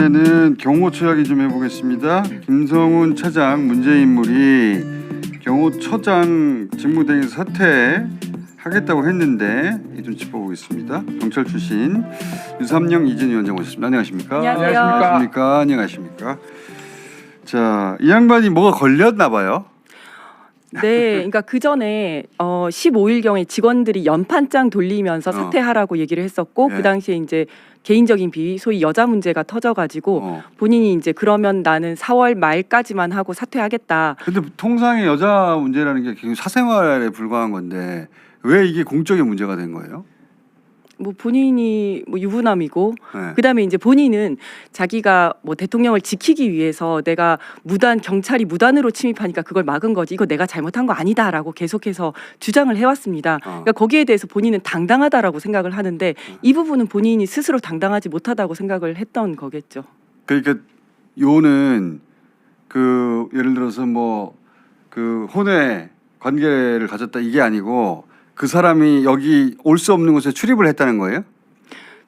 이번에는 경호처 이야기 좀 해보겠습니다. 김성훈 차장 문제인물이 경호처장 직무대행에서 사퇴하겠다고 했는데 좀 짚어보겠습니다. 경찰 출신 유삼영 이전 위원장 오셨습니다. 안녕하십니까? 안녕하십니까? 안녕하십니까? 자, 이 양반이 뭐가 걸렸나 봐요. 네, 그러니까 그 전에 15일경에 직원들이 연판장 돌리면서 사퇴하라고 얘기를 했었고 네. 그 당시에 이제 개인적인 비위, 소위 여자 문제가 터져가지고 본인이 이제 그러면 나는 4월 말까지만 하고 사퇴하겠다. 근데 통상의 여자 문제라는 게 굉장히 사생활에 불과한 건데 왜 이게 공적인 문제가 된 거예요? 뭐 본인이 뭐 유부남이고 네. 그다음에 이제 본인은 자기가 뭐 대통령을 지키기 위해서 내가 경찰이 무단으로 침입하니까 그걸 막은 거지 이거 내가 잘못한 거 아니다라고 계속해서 주장을 해왔습니다. 그러니까 거기에 대해서 본인은 당당하다라고 생각을 하는데 이 부분은 본인이 스스로 당당하지 못하다고 생각을 했던 거겠죠. 그러니까 요는 그 예를 들어서 뭐 그 혼외 관계를 가졌다 이게 아니고 그 사람이 여기 올 수 없는 곳에 출입을 했다는 거예요?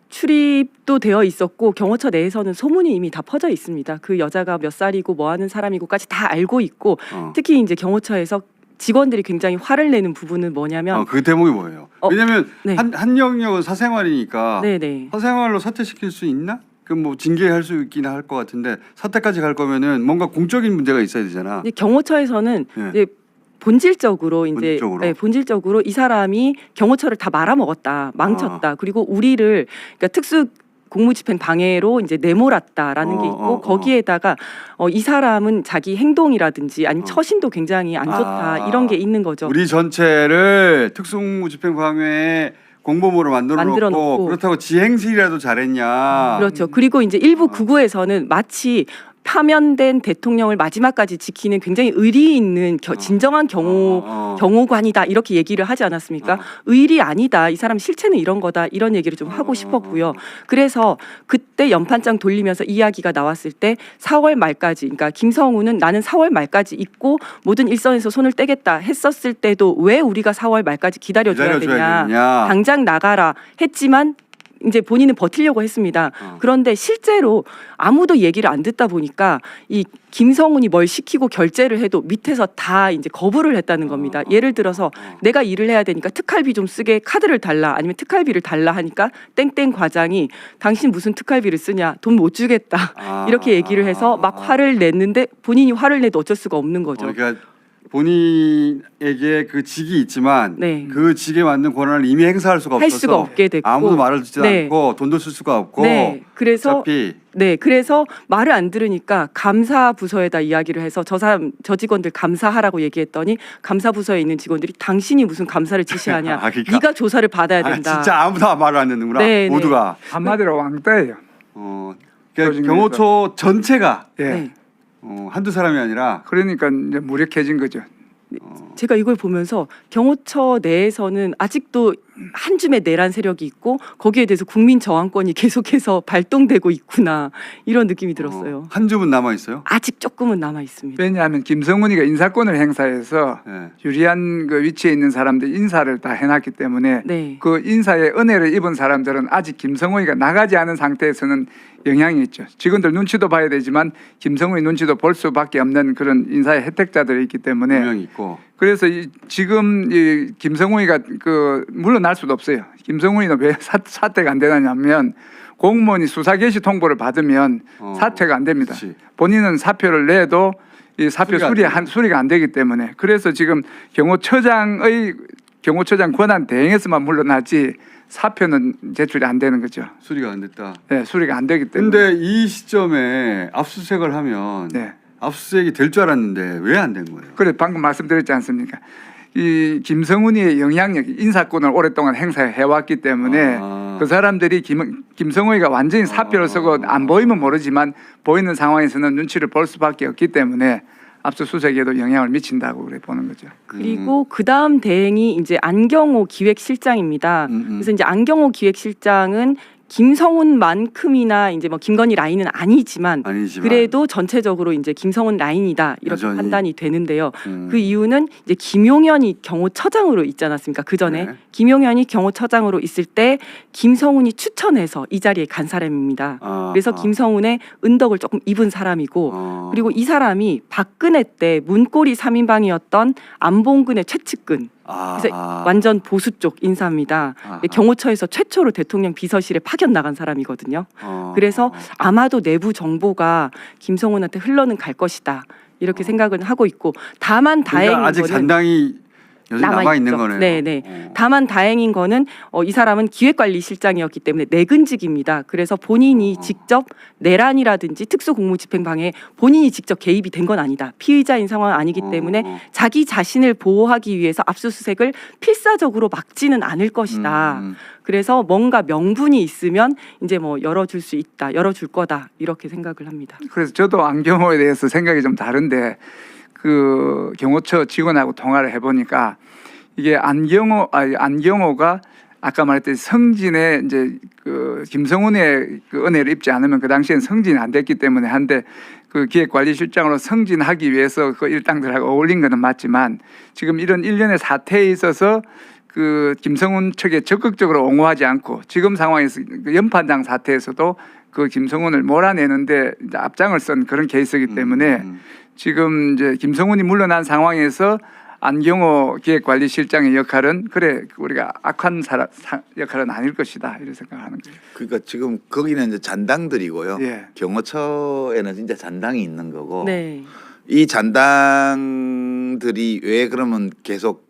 출입도 되어 있었고 경호처 내에서는 소문이 이미 다 퍼져 있습니다. 그 여자가 몇 살이고 뭐 하는 사람이고까지 다 알고 있고 특히 이제 경호처에서 직원들이 굉장히 화를 내는 부분은 뭐냐면 그 대목이 뭐예요? 왜냐하면 네. 한 영역은 사생활이니까 네네. 사생활로 사퇴시킬 수 있나? 그 뭐 징계할 수 있긴 할 것 같은데 사퇴까지 갈 거면은 뭔가 공적인 문제가 있어야 되잖아. 근데 경호처에서는 네. 이제 본질적으로 이제 본질적으로? 네, 본질적으로 이 사람이 경호처를 다 말아먹었다, 망쳤다. 그리고 우리를 그러니까 특수 공무집행 방해로 이제 내몰았다라는 게 있고 거기에다가 이 사람은 자기 행동이라든지 아니면 처신도 굉장히 안 좋다 이런 게 있는 거죠. 우리 전체를 특수공무집행방해에 공범으로 만들어 놓고 그렇다고 지행실이라도 잘했냐? 그렇죠. 그리고 이제 일부 구구에서는 마치 파면된 대통령을 마지막까지 지키는 굉장히 의리 있는 진정한 경호관이다 이렇게 얘기를 하지 않았습니까? 의리 아니다. 이 사람 실체는 이런 거다. 이런 얘기를 좀 하고 싶었고요. 그래서 그때 연판장 돌리면서 이야기가 나왔을 때 4월 말까지 그러니까 김성훈은 나는 4월 말까지 있고 모든 일선에서 손을 떼겠다 했었을 때도 왜 우리가 4월 말까지 기다려줘야 되냐. 당장 나가라 했지만 이제 본인은 버티려고 했습니다. 그런데 실제로 아무도 얘기를 안 듣다 보니까 이 김성훈이 뭘 시키고 결제를 해도 밑에서 다 이제 거부를 했다는 겁니다. 예를 들어서 내가 일을 해야 되니까 특활비 좀 쓰게 카드를 달라 아니면 특활비를 달라 하니까 땡땡 과장이 당신 무슨 특활비를 쓰냐 돈 못 주겠다 이렇게 얘기를 해서 막 화를 냈는데 본인이 화를 내도 어쩔 수가 없는 거죠. 그러니까 본인에게 그 직이 있지만 네. 그 직에 맞는 권한을 이미 행사할 수가 없어서 할 수가 없게 됐고 아무도 말을 듣지 네. 않고 돈도 쓸 수가 없고 그래서 어차피 그래서 말을 안 들으니까 감사 부서에다 이야기를 해서 저 직원들 감사하라고 얘기했더니 감사 부서에 있는 직원들이 당신이 무슨 감사를 지시하냐 그러니까. 네가 조사를 받아야 된다. 진짜 아무도 말을 안 듣는구나. 네, 모두가 한마디로 왕따예요. 그러니까 경호처 전체가 예. 한두 사람이 아니라 그러니까 이제 무력해진 거죠. 제가 이걸 보면서 경호처 내에서는 아직도 한 줌의 내란 세력이 있고 거기에 대해서 국민 저항권이 계속해서 발동되고 있구나 이런 느낌이 들었어요. 한 줌은 남아 있어요. 아직 조금은 남아 있습니다. 왜냐하면 김성훈이가 인사권을 행사해서 유리한 그 위치에 있는 사람들 인사를 다 해놨기 때문에 그 인사에 은혜를 입은 사람들은 아직 김성훈이가 나가지 않은 상태에서는 영향이 있죠. 직원들 눈치도 봐야 되지만 김성훈이 눈치도 볼 수밖에 없는 그런 인사의 혜택자들이 있기 때문에 분명히 있고. 그래서 지금 김성훈이가 물러날 수도 없어요. 김성훈이는 왜 사퇴가 안 되냐면 공무원이 수사 개시 통보를 받으면 사퇴가 안 됩니다. 그치. 본인은 사표를 내도 이 사표 수리가 안 되기 때문에 그래서 지금 경호처장 권한 대행에서만 물러나지 사표는 제출이 안 되는 거죠. 수리가 안 됐다. 네, 수리가 안 되기 때문에. 근데 이 시점에 압수수색을 하면 압수수색이 될 줄 알았는데 왜 안 된 거예요? 그래 방금 말씀드렸지 않습니까? 이 김성훈이의 영향력, 인사권을 오랫동안 행사해 왔기 때문에 그 사람들이 김성훈이가 완전히 사표를 쓰고 안 보이면 모르지만 보이는 상황에서는 눈치를 볼 수밖에 없기 때문에 압수수색에도 영향을 미친다고 그래 보는 거죠. 그리고 그 다음 대행이 이제 안경호 기획실장입니다. 그래서 이제 안경호 기획실장은 김성훈만큼이나 이제 뭐 김건희 라인은 아니지만 아니지만 그래도 전체적으로 이제 김성훈 라인이다 이렇게 여전히. 판단이 되는데요. 그 이유는 이제 김용현이 경호처장으로 있지 않았습니까? 그 전에 네. 김용현이 경호처장으로 있을 때 김성훈이 추천해서 이 자리에 간 사람입니다. 그래서 김성훈의 은덕을 조금 입은 사람이고 그리고 이 사람이 박근혜 때 문고리 3인방이었던 안봉근의 최측근 그래서 완전 보수 쪽 인사입니다. 경호처에서 최초로 대통령 비서실에 파견 나간 사람이거든요. 그래서 아마도 내부 정보가 김성훈한테 흘러는 갈 것이다 이렇게 생각은 하고 있고 다만 다행인 그러니까 아직 거는 잔당이 여전히 남아 있는 거네요. 네네. 다만 다행인 거는 이 사람은 기획관리실장이었기 때문에 내근직입니다. 그래서 본인이 직접 내란이라든지 특수공무집행방해에 본인이 직접 개입이 된 건 아니다. 피의자인 상황은 아니기 때문에 자기 자신을 보호하기 위해서 압수수색을 필사적으로 막지는 않을 것이다. 그래서 뭔가 명분이 있으면 이제 뭐 열어줄 수 있다, 열어줄 거다 이렇게 생각을 합니다. 그래서 저도 안경호에 대해서 생각이 좀 다른데 그 경호처 직원하고 통화를 해보니까 이게 안경호가 아까 말했듯이 성진의 이제 그 김성훈의 그 은혜를 입지 않으면 그 당시엔 성진이 안 됐기 때문에 한데 그 기획관리실장으로 승진하기 위해서 그 일당들하고 어울린 것은 맞지만 지금 이런 일련의 사태에 있어서 그 김성훈 측에 적극적으로 옹호하지 않고 지금 상황에서 그 연판장 사태에서도 그 김성훈을 몰아내는데 이제 앞장을 선 그런 케이스이기 때문에 지금 이제 김성훈이 물러난 상황에서 안경호 기획관리실장의 역할은 그래 우리가 악한 역할은 아닐 것이다 이렇게 생각하는 거예요. 그러니까 지금 거기는 이제 잔당들이고요. 예. 경호처에는 진짜 잔당이 있는 거고 네. 이 잔당들이 왜 그러면 계속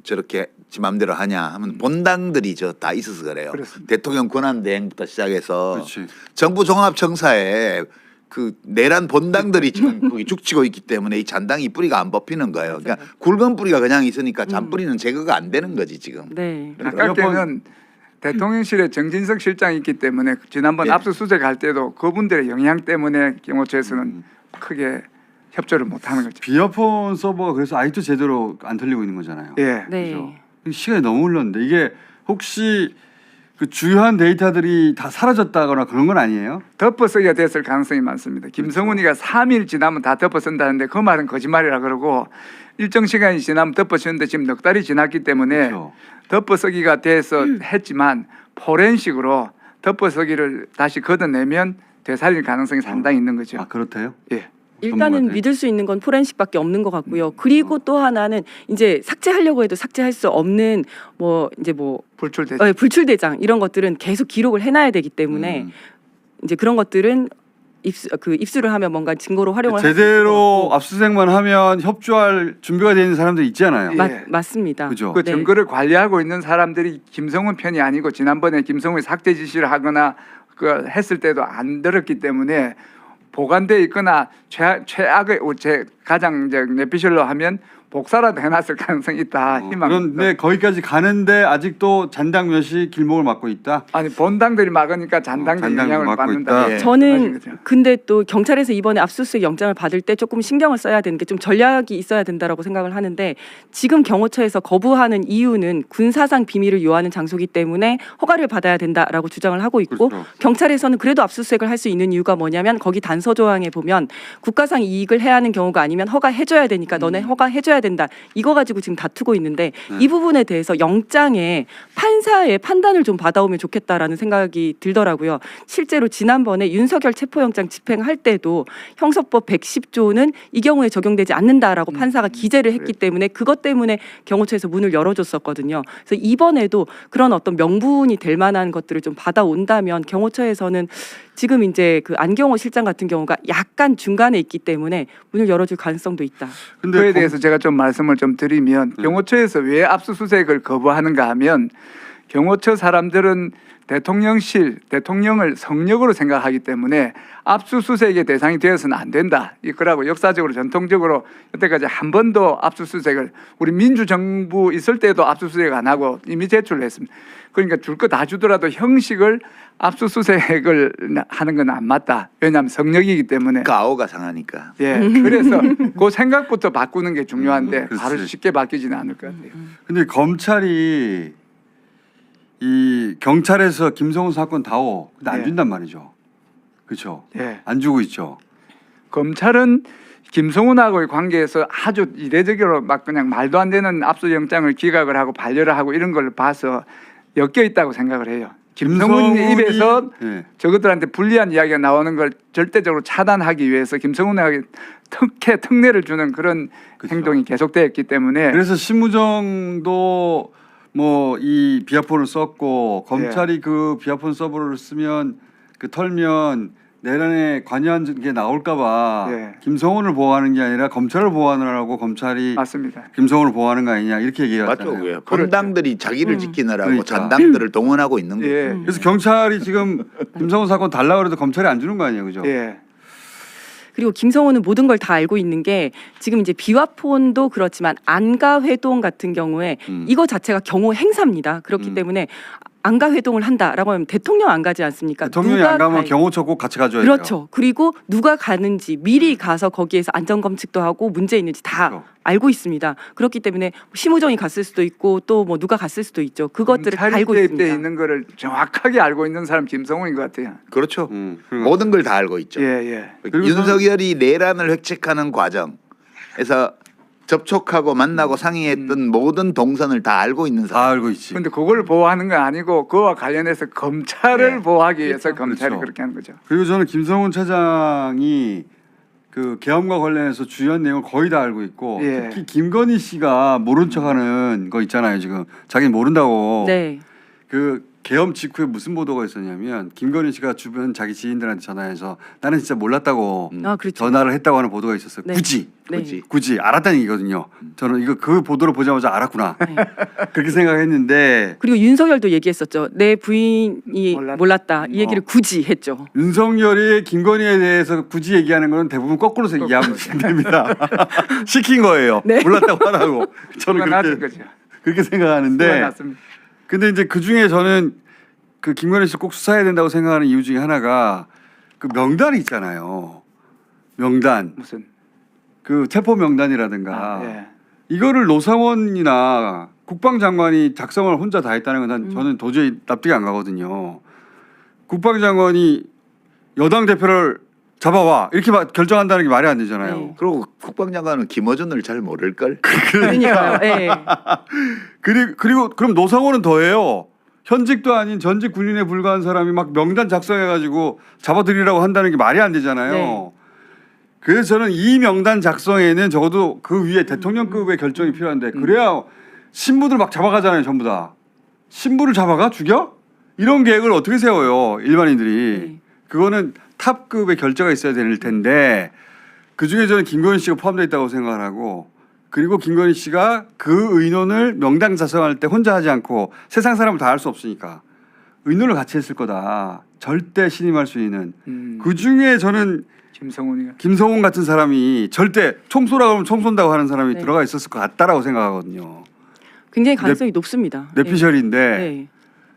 저렇게 지 맘대로 하냐 하면 본당들이 다 있어서 그래요. 그렇습니다. 대통령 권한대행부터 시작해서 그렇지. 정부 종합청사에 그 내란 본당들이 지금 거기 죽치고 있기 때문에 이 잔당이 뿌리가 안 뽑히는 거예요. 그러니까 굵은 뿌리가 그냥 있으니까 잔뿌리는 제거가 안 되는 거지 지금. 네. 가깝게는 대통령실에 정진석 실장이 있기 때문에 지난번 예. 압수수색 할 때도 그분들의 영향 때문에 경호처에서는 크게 협조를 못하는 거죠. 비어폰 서버가 그래서 아직도 제대로 안 털리고 있는 거잖아요. 예. 네. 그죠? 시간이 너무 흘렀는데 이게 혹시 그 주요한 데이터들이 다 사라졌다거나 그런 건 아니에요? 덮어쓰기가 됐을 가능성이 많습니다. 김성훈이가 3일 지나면 다 덮어쓴다는데 그 말은 거짓말이라 그러고 일정 시간이 지나면 덮어쓰는데 지금 넉 달이 지났기 때문에 그렇죠. 덮어쓰기가 돼서 했지만 포렌식으로 덮어쓰기를 다시 걷어내면 되살릴 가능성이 상당히 있는 거죠. 아 그렇대요? 예. 일단은 전문가들. 믿을 수 있는 건 포렌식밖에 없는 것 같고요. 그리고 또 하나는 이제 삭제하려고 해도 삭제할 수 없는 뭐 이제 뭐 불출되죠. 불출대장 이런 것들은 계속 기록을 해놔야 되기 때문에 이제 그런 것들은 입수를 하면 뭔가 증거로 활용을 할수 있을 것 제대로 같고. 압수수색만 하면 협조할 준비가 되어 있는 사람들 있잖아요. 예. 맞습니다. 그죠? 그 네. 증거를 관리하고 있는 사람들이 김성훈 편이 아니고 지난번에 김성훈이 삭제 지시를 하거나 그 했을 때도 안 들었기 때문에 보관돼 있거나 최악의 제 가장 이제 내피셜로 하면 복사라도 해놨을 가능성이 있다. 희망. 그런데 거기까지 가는데 아직도 잔당 몇이 길목을 막고 있다. 아니 본당들이 막으니까 잔당들이 잔당이 영향을 막고 받는다. 있다. 예. 저는 거죠. 근데 또 경찰에서 이번에 압수수색 영장을 받을 때 조금 신경을 써야 되는 게 좀 전략이 있어야 된다라고 생각을 하는데 지금 경호처에서 거부하는 이유는 군사상 비밀을 요하는 장소이기 때문에 허가를 받아야 된다라고 주장을 하고 있고 그렇죠. 경찰에서는 그래도 압수수색을 할 수 있는 이유가 뭐냐면 거기 단서 조항에 보면 국가상 이익을 해야 하는 경우가 아니면 허가해줘야 되니까 너네 허가해줘야 된다. 이거 가지고 지금 다투고 있는데 이 부분에 대해서 영장에 판사의 판단을 좀 받아오면 좋겠다라는 생각이 들더라고요. 실제로 지난번에 윤석열 체포영장 집행할 때도 형사법 110조는 이 경우에 적용되지 않는다라고 판사가 기재를 했기 때문에 그것 때문에 경호처에서 문을 열어줬었거든요. 그래서 이번에도 그런 어떤 명분이 될 만한 것들을 좀 받아온다면 경호처에서는 지금 이제 그 안경호 실장 같은 경우가 약간 중간에 있기 때문에 문을 열어줄 가능성도 있다. 근데 그에 대해서 제가 좀 말씀을 좀 드리면 경호처에서 왜 압수수색을 거부하는가 하면 경호처 사람들은 대통령을 성역으로 생각하기 때문에 압수수색의 대상이 되어서는 안 된다. 그러고 역사적으로 전통적으로 여태까지 한 번도 압수수색을 우리 민주정부 있을 때도 압수수색 안 하고 이미 제출을 했습니다. 그러니까 줄 거 다 주더라도 형식을 압수수색을 하는 건 안 맞다. 왜냐하면 성역이기 때문에. 가오가 상하니까. 예. 그래서 그 생각부터 바꾸는 게 중요한데 그렇지. 바로 쉽게 바뀌지는 않을 것 같아요. 근데 검찰이 이 경찰에서 김성훈 사건 다오 근데 안 예. 준단 말이죠. 그렇죠. 예. 안 주고 있죠. 검찰은 김성훈하고의 관계에서 아주 이례적으로 막 그냥 말도 안 되는 압수영장을 기각을 하고 반려를 하고 이런 걸 봐서 엮여 있다고 생각을 해요. 김성훈 입에서 예. 저것들한테 불리한 이야기가 나오는 걸 절대적으로 차단하기 위해서 김성훈에게 특례를 주는 그런 그렇죠. 행동이 계속되었기 때문에 그래서 신무정도 뭐 이 비아폰을 썼고 검찰이 그 비아폰 서버를 쓰면 그 털면 내란에 관여한 게 나올까봐 예. 김성훈을 보호하는 게 아니라 검찰을 보호하느라고 검찰이 맞습니다. 김성훈을 보호하는 거 아니냐 이렇게 맞죠. 얘기했잖아요. 그게 본당들이 자기를 지키느라고 그러니까. 잔당들을 동원하고 있는 거예요. 예. 그래서 경찰이 지금 김성훈 사건 달라고 해도 검찰이 안 주는 거 아니에요, 그죠? 예. 그리고 김성훈은 모든 걸 다 알고 있는 게 지금 이제 비와폰도 그렇지만 안가 회동 같은 경우에 이거 자체가 경호 행사입니다. 그렇기 때문에 안가 회동을 한다라고 하면 대통령 안 가지 않습니까? 대통령이 누가 안 가면 가야- 경호처 꼭 같이 가줘야 그렇죠. 그리고 누가 가는지 미리 가서 거기에서 안전 검측도 하고 문제 있는지 다 그렇죠. 알고 있습니다. 그렇기 때문에 심우정이 갔을 수도 있고 또 뭐 누가 갔을 수도 있죠. 그것들을 다 알고 때 있습니다. 있는 거를 정확하게 알고 있는 사람 김성훈인 것 같아요. 그렇죠. 그리고 모든 걸 다 알고 있죠. 예, 예. 그리고 윤석열이 내란을 획책하는 과정에서 접촉하고 만나고 상의했던 모든 동선을 다 알고 있는 다 사람. 알고 있지. 근데 그걸 보호하는 건 아니고 그와 관련해서 검찰을 네. 보호하기 위해서 검찰이 그렇죠. 그렇게 하는 거죠. 그리고 저는 김성훈 차장이 그 계엄과 관련해서 주요한 내용을 거의 다 알고 있고 예. 특히 김건희 씨가 모른 척하는 거 있잖아요. 지금 자기는 모른다고. 네. 그 계엄 직후에 무슨 보도가 있었냐면 김건희 씨가 주변 자기 지인들한테 전화해서 나는 진짜 몰랐다고 아, 그렇죠. 전화를 했다고 하는 보도가 있었어요. 네. 굳이 네. 굳이 알았다는 얘기거든요. 저는 이거 그 보도를 보자마자 알았구나 네. 그렇게 생각했는데 그리고 윤석열도 얘기했었죠. 내 부인이 몰랐다. 이 얘기를 어. 굳이 했죠. 윤석열이 김건희에 대해서 굳이 얘기하는 건 대부분 거꾸로서 얘기하면 됩니다. 시킨 거예요. 네. 몰랐다고 하라고. 저는 수가 났던 그렇게 거죠. 그렇게 수가 생각하는데 났습니다. 근데 이제 그 중에 저는 그 김건희 씨 꼭 수사해야 된다고 생각하는 이유 중에 하나가 그 명단이 있잖아요. 명단. 무슨 그 체포 명단이라든가 예. 이거를 노상원이나 국방장관이 작성을 혼자 다 했다는 건 난 저는 도저히 납득이 안 가거든요. 국방장관이 여당 대표를 잡아와 이렇게 결정한다는 게 말이 안 되잖아요. 네. 그리고 국방장관은 김어준을 잘 모를 걸. 그러니까요. 예. 그리고 그럼 노상원은 더해요. 현직도 아닌 전직 군인에 불과한 사람이 막 명단 작성해가지고 잡아들이라고 한다는 게 말이 안 되잖아요. 네. 그래서 저는 이 명단 작성에는 적어도 그 위에 대통령급의 결정이 필요한데 그래야 신부들 막 잡아가잖아요. 전부 다. 신부를 잡아가 죽여? 이런 계획을 어떻게 세워요. 일반인들이. 네. 그거는 탑급의 결정이 있어야 될 텐데 그중에 저는 김건희 씨가 포함되어 있다고 생각을 하고 그리고 김건희 씨가 그 의논을 명단 작성할 때 혼자 하지 않고 세상 사람을 다 할 수 없으니까 의논을 같이 했을 거다. 절대 신임할 수 있는. 그중에 저는 김성훈이가 김성훈 같은 사람이 절대 총 쏘라 그러면 총 쏜다고 하는 사람이 네. 들어가 있었을 것 같다라고 생각하거든요. 굉장히 가능성이 높습니다. 뇌피셜인데 네.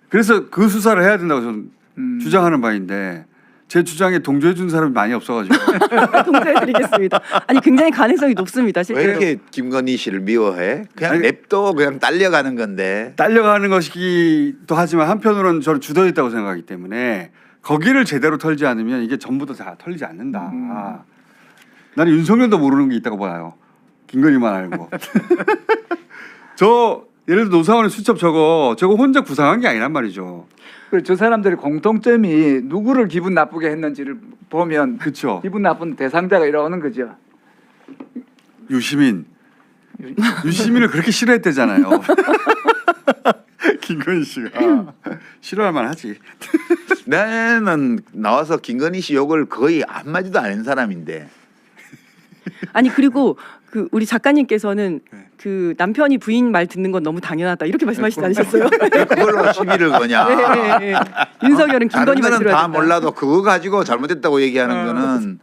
그래서 그 수사를 해야 된다고 저는 음. 주장하는 바인데 제 주장에 동조해 준 사람이 많이 없어가지고 동조해드리겠습니다. 아니 굉장히 가능성이 높습니다. 왜 실제로. 이렇게 김건희 씨를 미워해? 그냥 아니, 냅둬 그냥 딸려가는 건데. 딸려가는 것이기도 하지만 한편으로는 저는 주도했다고 생각하기 때문에 거기를 제대로 털지 않으면 이게 전부 다 털리지 않는다. 나는 윤석열도 모르는 게 있다고 봐요. 김건희만 알고. 저 예를 들어 노사원의 수첩 저거 혼자 구상한 게 아니란 말이죠. 그리고 저 사람들의 공통점이 누구를 기분 나쁘게 했는지를 보면 그렇죠. 기분 나쁜 대상자가 이러는 거죠. 유시민. 유시민을 그렇게 싫어했대잖아요. 김건희 씨가 싫어할 만하지. 나는 나와서 김건희 씨 욕을 거의 한마디도 안 한 사람인데. 아니 그리고 그 우리 작가님께서는 네. 그 남편이 부인 말 듣는 건 너무 당연하다 이렇게 말씀하시지 않으셨어요? 그걸로 시비를 거냐. 네, 네. 윤석열은 다른 김건희 말 거는 들어야 다 된다. 몰라도 그거 가지고 잘못했다고 얘기하는 거는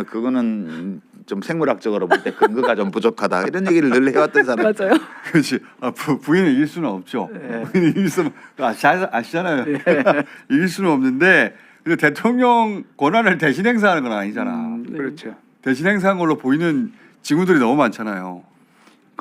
그거는 좀 생물학적으로 볼 때 근거가 좀 부족하다 이런 얘기를 늘 해왔던 사람. 맞아요. 그렇지. 부인을 이길 수는 없죠. 부인을 이길 수는 아시잖아요. 이길 수는 없는데 근데 대통령 권한을 대신 행사하는 건 아니잖아. 그렇죠. 대신 행사한 걸로 보이는 징후들이 너무 많잖아요.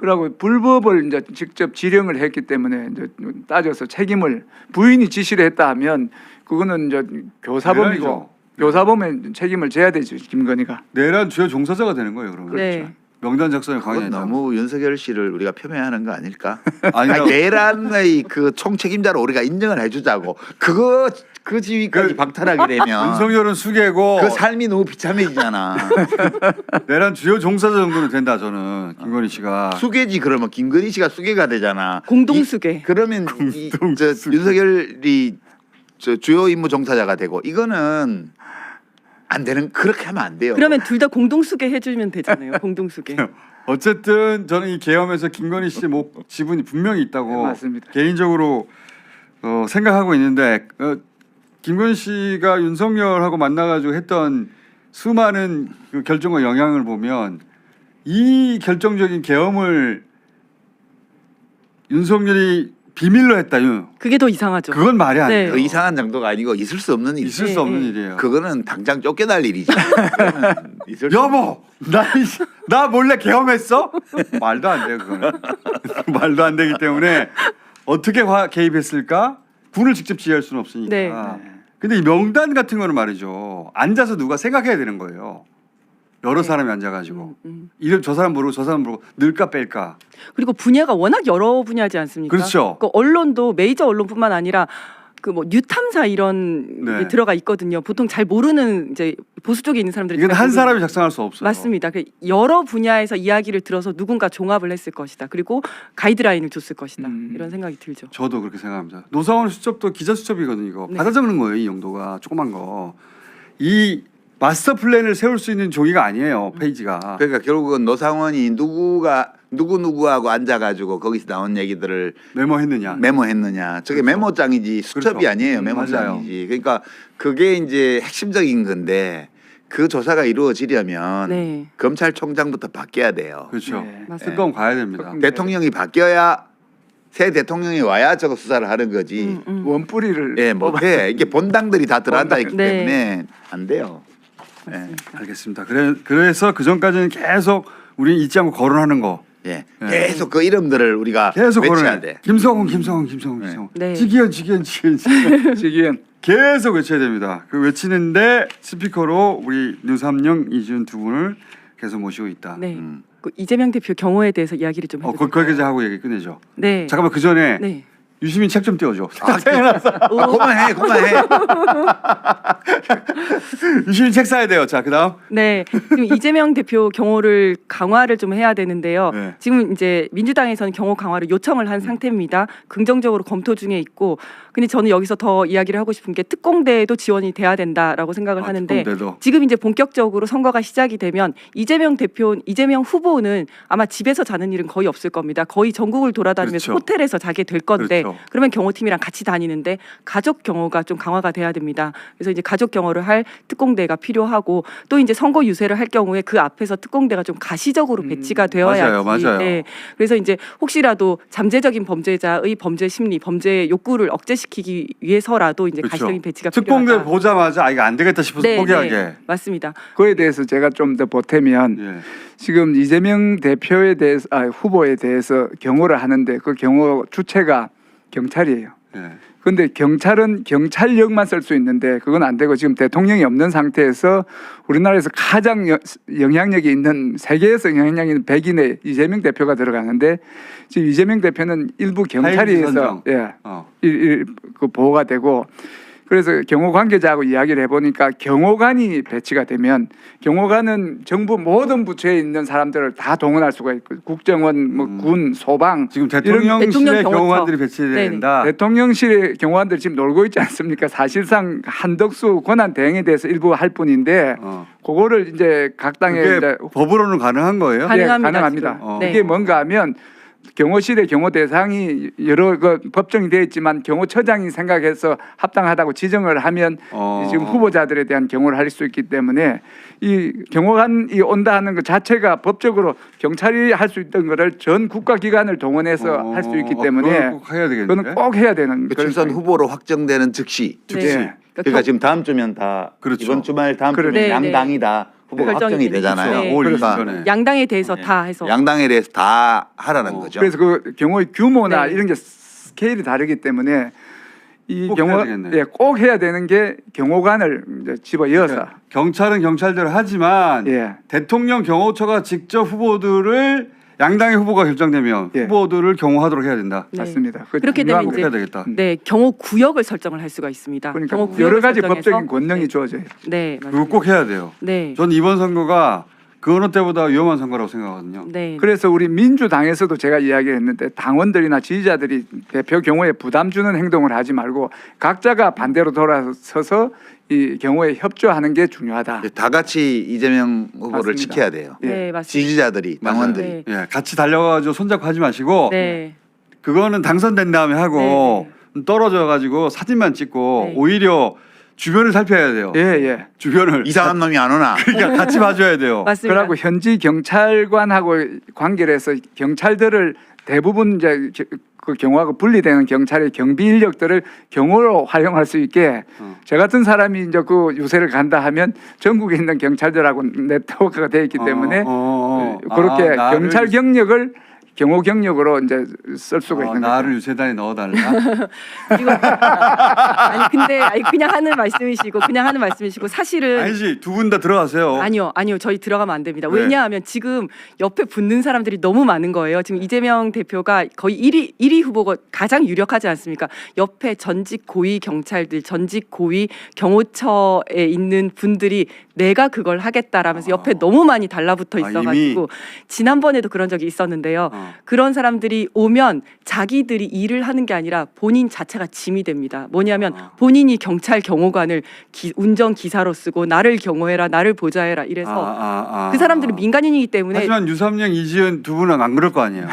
그러고 불법을 이제 직접 지령을 했기 때문에 이제 따져서 책임을 부인이 지시를 했다 하면 그거는 이제 교사범이고 내란이죠. 교사범의 책임을 져야 되죠 김건희가. 내란 주요 종사자가 되는 거예요, 그러면. 네. 명단 작성에 그건 관여했다. 너무 윤석열 씨를 우리가 폄훼하는 거 아닐까? 아니요. 아니, 내란의 그 총책임자로 우리가 인정을 해주자고 그 지위까지 박탈하게 되면 윤석열은 수개고 그 삶이 너무 비참해지잖아. 내란 주요 종사자 정도는 된다 저는 김건희 씨가. 수계지 그러면 김건희 씨가 수계가 되잖아. 공동수계. 그러면 저 윤석열이 저 주요 임무 종사자가 되고 이거는 안 되는 그렇게 하면 안 돼요. 그러면 둘 다 공동수계 해주면 되잖아요. 공동수계. 어쨌든 저는 이 계엄에서 김건희 씨의 지분이 분명히 있다고 네, 맞습니다. 개인적으로 생각하고 있는데 김건희 씨가 윤석열하고 만나가지고 했던 수많은 그 결정과 영향을 보면 이 결정적인 계엄을 윤석열이 비밀로 했다. 그게 더 이상하죠. 그건 말이 안 네. 돼요. 그 이상한 정도가 아니고 있을 수 없는 일이죠. 있을 수 없는 일이에요. 그거는 당장 쫓겨날 일이지. 그거는 있을 수 여보, 나 몰래 계엄했어? 말도 안 돼요, 그거는. 말도 안 되기 때문에 어떻게 개입했을까? 군을 직접 지휘할 수는 없으니까. 네. 근데 이 명단 같은 거는 말이죠. 앉아서 누가 생각해야 되는 거예요. 여러 네. 사람이 앉아가지고 이름 저 사람 모르고 저 사람 모르고 넣을까 뺄까. 그리고 분야가 워낙 여러 분야지 않습니까? 그렇죠. 그 언론도 메이저 언론뿐만 아니라 그 뭐 뉴탐사 이런 네. 게 들어가 있거든요. 보통 잘 모르는 이제 보수 쪽에 있는 사람들이 이건 잘 한 모르는- 사람이 작성할 수 없어요. 맞습니다. 그 여러 분야에서 이야기를 들어서 누군가 종합을 했을 것이다. 그리고 가이드라인을 줬을 것이다. 이런 생각이 들죠. 저도 그렇게 생각합니다. 노상원 수첩도 기자 수첩이거든요. 이거 네. 받아 적는 거예요. 이 용도가 조그만 거. 이 마스터 플랜을 세울 수 있는 종이가 아니에요. 페이지가. 그러니까 결국은 노상원이 누구하고 앉아가지고 거기서 나온 얘기들을 메모했느냐. 메모했느냐. 저게 그렇죠. 메모장이지 수첩이 그렇죠. 아니에요. 맞아요. 메모장이지. 그러니까 그게 이제 핵심적인 건데 그 조사가 이루어지려면 네. 검찰총장부터 바뀌어야 돼요. 그렇죠. 네. 맞습니다. 특검 가야 됩니다. 대통령이 바뀌어야 새 대통령이 와야 저거 수사를 하는 거지. 원뿌리를 예, 못해. 이게 본당들이 다 들어간다 했기 네. 때문에 안 돼요. 예. 알겠습니다. 그래서 그 전까지는 계속 우리 잊지 않고 거론하는 거. 예. 네. 계속 그 이름들을 우리가 계속 외쳐야 거론해야 돼. 김성훈. 네. 지기현. 지기현 계속 외쳐야 됩니다. 그 외치는데 스피커로 우리 류삼영, 이준 두 분을 계속 모시고 있다. 네. 그 이재명 대표 경호에 대해서 이야기를 좀 해볼까요? 거기까지 하고 얘기 끝내죠. 네. 잠깐만 그 전에 네. 유시민 책 좀 띄워줘. 그만해. 유시민 책 사야 돼요. 자, 그다음. 네, 지금 이재명 대표 경호를 강화를 좀 해야 되는데요. 네. 지금 이제 민주당에서는 경호 강화를 요청을 한 상태입니다. 긍정적으로 검토 중에 있고, 근데 저는 여기서 더 이야기를 하고 싶은 게 특공대에도 지원이 돼야 된다라고 생각을 하는데 특공대도. 지금 이제 본격적으로 선거가 시작이 되면 이재명 후보는 아마 집에서 자는 일은 거의 없을 겁니다. 거의 전국을 돌아다니면서 그렇죠. 호텔에서 자게 될 건데 그렇죠. 그러면 경호팀이랑 같이 다니는데 가족 경호가 좀 강화가 돼야 됩니다. 그래서 이제 가족 경호를 할 특공대가 필요하고 또 이제 선거 유세를 할 경우에 그 앞에서 특공대가 좀 가시적으로 배치가 되어야지. 맞아요. 네. 그래서 이제 혹시라도 잠재적인 범죄자의 범죄 심리, 범죄 욕구를 억제시키기 위해서라도 이제 그렇죠. 가시적인 배치가 특공대 필요하다. 보자마자 이거 안 되겠다 싶어서 네, 포기하게. 네, 맞습니다. 그에 대해서 제가 좀 더 보태면 예. 지금 이재명 대표에 대해서 후보에 대해서 경호를 하는데 그 경호 주체가 경찰이에요. 예. 근데 경찰은 경찰력만 쓸 수 있는데 그건 안 되고 지금 대통령이 없는 상태에서 우리나라에서 가장 영향력이 있는 세계에서 영향력이 있는 백인의 이재명 대표가 들어가는데 지금 이재명 대표는 일부 경찰에서 선정. 예, 어. 그 보호가 되고 그래서 경호 관계자하고 이야기를 해보니까 경호관이 배치가 되면 경호관은 정부 모든 부처에 있는 사람들을 다 동원할 수가 있고 국정원, 뭐 군, 소방 지금 대통령 대통령실에 경호처. 경호관들이 배치돼야 네네. 된다. 대통령실의 경호관들 지금 놀고 있지 않습니까? 사실상 한덕수 권한 대행에 대해서 일부 할 뿐인데 그거를 이제 각 당에 그게 이제 법으로는 가능한 거예요? 가능합니다, 가능합니다. 지금. 네. 이게 뭔가 하면 경호실의 경호 대상이 여러 그 법정이 되어 있지만 경호처장이 생각해서 합당하다고 지정을 하면 지금 후보자들에 대한 경호를 할 수 있기 때문에 이 경호관이 온다 하는 것 자체가 법적으로 경찰이 할 수 있던 거를 전 국가기관을 동원해서 할 수 있기 때문에 꼭 해야 되겠는데. 그거는 꼭 해야 되는 배출선 후보로 확정되는 즉시. 네. 그러니까 지금 다음 주면 다 그렇죠. 이번 주말 다음 그래. 주면 네, 양당이 다 후보가 결정이 확정이 되는 되잖아요. 거죠. 네. 5월 그러니까 20일 전에. 양당에 대해서 다 해서 양당에 대해서 다 하라는 거죠. 그래서 그 경우의 규모나 네. 이런 게 스케일이 다르기 때문에 이 꼭 경우 해야 되겠네. 예, 꼭 해야 되는 게 경호관을 이제 집어 이어서 그러니까 경찰은 경찰대로 하지만 예. 대통령 경호처가 직접 후보들을 양당의 후보가 결정되면 예. 후보들을 경호하도록 해야 된다. 네. 맞습니다. 그 그렇게 중요한 되면 꼭 이제 해야 되겠다. 네 경호 구역을 설정을 할 수가 있습니다. 그러니까 경호 구역을 여러 가지 설정해서 법적인 권능이 네. 주어져요. 네, 그거 맞습니다. 꼭 해야 돼요. 네, 전 이번 선거가 그 어느 때보다 위험한 선거라고 생각하거든요. 네, 그래서 우리 민주당에서도 제가 이야기했는데 당원들이나 지지자들이 대표 경호에 부담 주는 행동을 하지 말고 각자가 반대로 돌아서서 이 경호에 협조하는 게 중요하다. 다 같이 이재명 후보를 맞습니다. 지켜야 돼요. 네, 맞습니다. 지지자들이, 맞아요. 당원들이. 네. 예, 같이 달려가지고 손잡고 하지 마시고 네, 그거는 당선된 다음에 하고 떨어져 가지고 사진만 찍고 네. 오히려 주변을 살펴야 돼요. 예, 예. 주변을 이상한 놈이 안 오나. 그러니까 같이 봐줘야 돼요. 맞습니다. 그러고 현지 경찰관하고 관계를 해서 경찰들을 대부분 이제 그 경호하고 분리되는 경찰의 경비 인력들을 경호로 활용할 수 있게 저 같은 사람이 이제 그 유세를 간다 하면 전국에 있는 경찰들하고 네트워크가 되어 있기 때문에 그렇게 아, 나를 경찰 경력을 경호 경력으로 이제 쓸 수가 있는 나를 거죠. 유세단에 넣어달라. 그리고 아니 근데 그냥 하는 말씀이시고 사실은 아니지 두 분 다 들어가세요. 아니요 저희 들어가면 안 됩니다. 왜? 왜냐하면 지금 옆에 붙는 사람들이 너무 많은 거예요. 지금 이재명 대표가 거의 1위 후보가 가장 유력하지 않습니까? 옆에 전직 고위 경찰들, 전직 고위 경호처에 있는 분들이 내가 그걸 하겠다라면서 옆에 너무 많이 달라붙어 있어가지고 지난번에도 그런 적이 있었는데요. 그런 사람들이 오면 자기들이 일을 하는 게 아니라 본인 자체가 짐이 됩니다. 뭐냐면 본인이 경찰 경호관을 운전 기사로 쓰고 나를 경호해라, 나를 보좌해라 이래서 그 사람들은 민간인이기 때문에 하지만 유삼영, 이지은 두 분은 안 그럴 거 아니에요.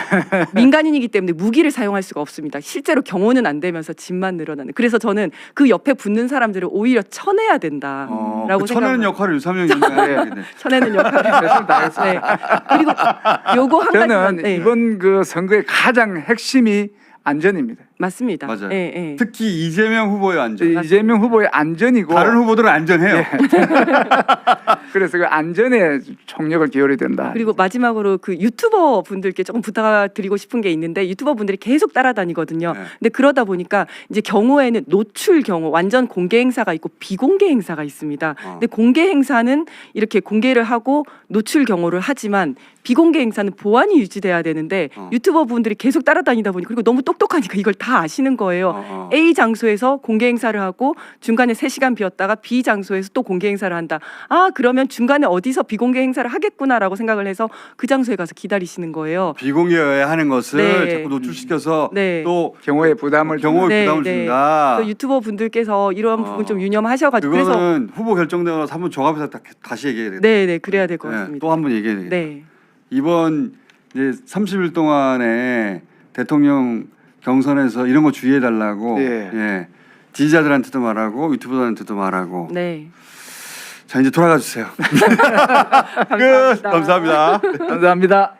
민간인이기 때문에 무기를 사용할 수가 없습니다. 실제로 경호는 안 되면서 짐만 늘어나는. 그래서 저는 그 옆에 붙는 사람들을 오히려 쳐내야 된다라고 그 쳐내는 생각합니다. 역할을 유삼영이 해야 되겠네. 쳐내는 역할을 네. 그리고 요거 한 가지만 저는 네. 이번 그 선거의 가장 핵심이 안전입니다. 맞습니다. 맞아요. 예, 예. 특히 이재명 후보의 안전. 이재명 후보의 안전이고 다른 후보들은 안전해요. 그래서 그 안전에 총력을 기울여야 된다. 그리고 마지막으로 그 유튜버 분들께 조금 부탁드리고 싶은 게 있는데 유튜버 분들이 계속 따라다니거든요. 네. 근데 그러다 보니까 이제 경호에는 노출 경호, 완전 공개 행사가 있고 비공개 행사가 있습니다. 근데 공개 행사는 이렇게 공개를 하고 노출 경호를 하지만 비공개 행사는 보안이 유지돼야 되는데 유튜버 분들이 계속 따라다니다 보니 그리고 너무 똑똑하니까 이걸 다 아시는 거예요. A 장소에서 공개 행사를 하고 중간에 3시간 비었다가 B 장소에서 또 공개 행사를 한다. 아 그러면 중간에 어디서 비공개 행사를 하겠구나라고 생각을 해서 그 장소에 가서 기다리시는 거예요. 비공개여야 하는 것을 네. 자꾸 노출시켜서 네. 또 경호에 부담을 경호에 부담을 준다. 그래서 유튜버 분들께서 이런 부분 좀 유념하셔가지고 그래서 그거는 후보 결정되고 나서 한번 종합해서 다시 얘기해야 되겠다. 네 그래야 될 것 같습니다. 또 한 번 얘기해야 되겠다. 네. 이번 이제 30일 동안에 대통령 경선에서 이런 거 주의해 달라고 예. 지지자들한테도 말하고 유튜버들한테도 말하고 네. 자 이제 돌아가 주세요. 감사합니다. 끝. 감사합니다. 감사합니다.